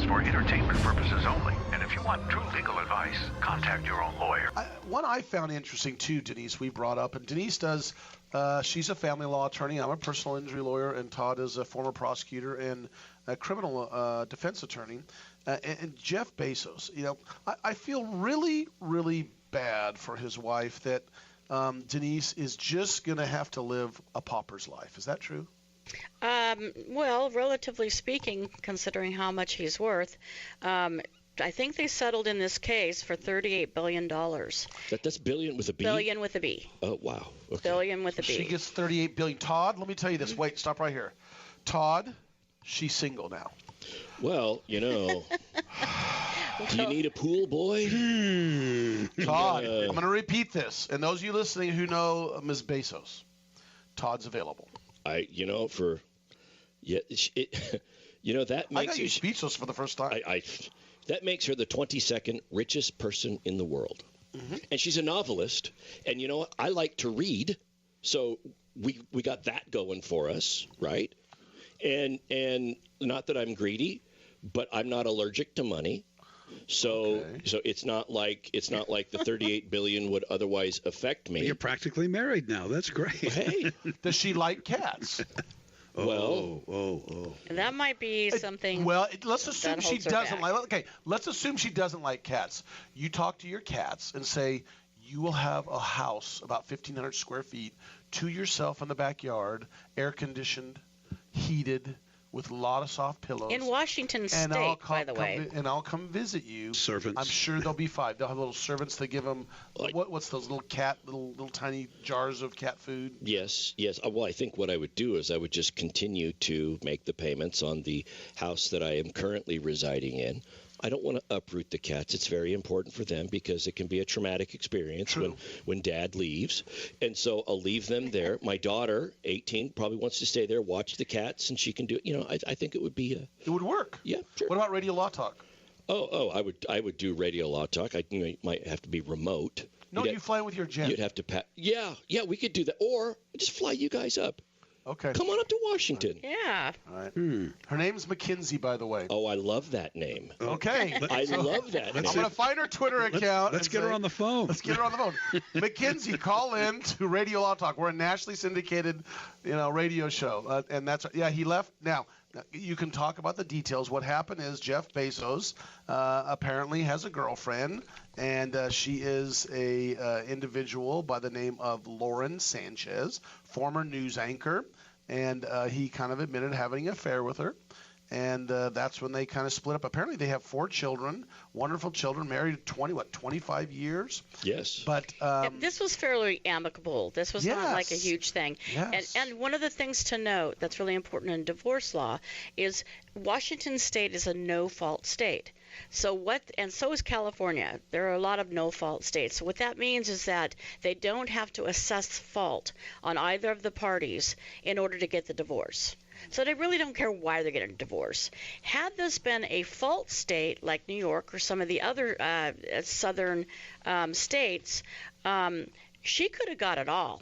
for entertainment purposes only. And if you want true legal advice, contact your own lawyer. One I found interesting too, Denise, we brought up, and Denise does, she's a family law attorney. I'm a personal injury lawyer, and Todd is a former prosecutor and a criminal defense attorney. And Jeff Bezos, I feel really, really bad for his wife that Denise is just going to have to live a pauper's life. Is that true? Well, relatively speaking, considering how much he's worth, I think they settled in this case for $38 billion. That's billion with a B? Billion with a B. Oh, wow. Okay. Billion with a B. She gets $38 billion. Todd, let me tell you this. Wait, stop right here. Todd, she's single now. Well, do you need a pool boy? Todd, I'm going to repeat this. And those of you listening who know Ms. Bezos, Todd's available. That makes I got you speechless for the first time. That makes her the 22nd richest person in the world. Mm-hmm. And she's a novelist. And you know what? I like to read. So we got that going for us, right? And not that I'm greedy, but I'm not allergic to money. So it's not like the 38 billion would otherwise affect me. You're practically married now. That's great. Hey, does she like cats? That might be something. Well, let's assume she doesn't like. Okay, let's assume she doesn't like cats. You talk to your cats and say you will have a house about 1,500 square feet to yourself in the backyard, air conditioned, heated, with a lot of soft pillows. In Washington State, by the way. And I'll come visit you. Servants. I'm sure they'll be fine. They'll have little servants. They give them, what's those little tiny jars of cat food? Yes. Well, I think what I would do is I would just continue to make the payments on the house that I am currently residing in. I don't want to uproot the cats. It's very important for them because it can be a traumatic experience when dad leaves. And so I'll leave them there. My daughter, 18, probably wants to stay there, watch the cats, and she can do it. I think it would be it would work. Yeah, sure. What about Radio Law Talk? I would do Radio Law Talk. You might have to be remote. No, you fly with your jet. You'd have to Yeah, we could do that. Or just fly you guys up. Okay. Come on up to Washington. Yeah. All right. Her name's MacKenzi, by the way. Oh, I love that name. Okay. I love that name. I'm going to find her Twitter account. Let's get her on the phone. Let's get her on the phone. MacKenzi, call in to Radio Law Talk. We're a nationally syndicated, radio show. And that's he left. Now, you can talk about the details. What happened is Jeff Bezos apparently has a girlfriend, and she is a individual by the name of Lauren Sanchez, former news anchor, and he kind of admitted having an affair with her. And that's when they kind of split up. Apparently, they have 4 children, wonderful children, married 25 years? Yes. But this was fairly amicable. This was not like a huge thing. Yes. And one of the things to note that's really important in divorce law is Washington State is a no-fault state. So is California. There are a lot of no-fault states. So what that means is that they don't have to assess fault on either of the parties in order to get the divorce. So they really don't care why they're getting a divorce. Had this been a fault state like New York or some of the other southern states, she could have got it all.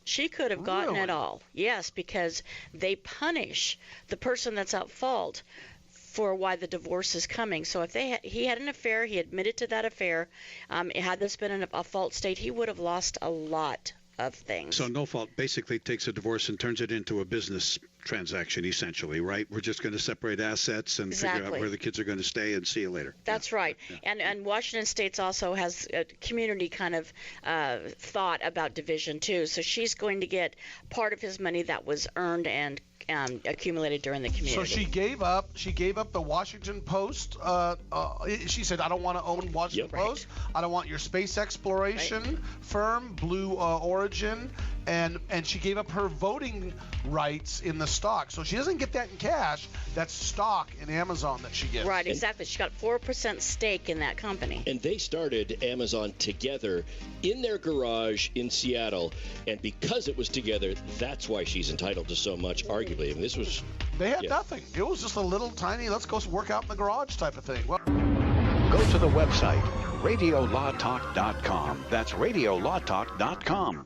She could have gotten it all. Yes, because they punish the person that's at fault for why the divorce is coming. So if he had an affair, he admitted to that affair, had this been a fault state, he would have lost a lot of things. So no fault basically takes a divorce and turns it into a business transaction, essentially, right? We're just going to separate assets and figure out where the kids are going to stay and see you later. That's right. Yeah. And Washington State also has a community kind of thought about division too. So she's going to get part of his money that was earned and accumulated during the community. So she gave up the Washington Post. She said, I don't want to own Washington Post. I don't want your space exploration firm, Blue Origin. And she gave up her voting rights in the stock. So she doesn't get that in cash. That's stock in Amazon that she gets. Right, exactly. She got 4% stake in that company. And they started Amazon together in their garage in Seattle. And because it was together, that's why she's entitled to so much, arguably. I mean, this was... They had nothing. It was just a little tiny, let's go work out in the garage type of thing. Well, Go to the website, radiolawtalk.com. That's radiolawtalk.com.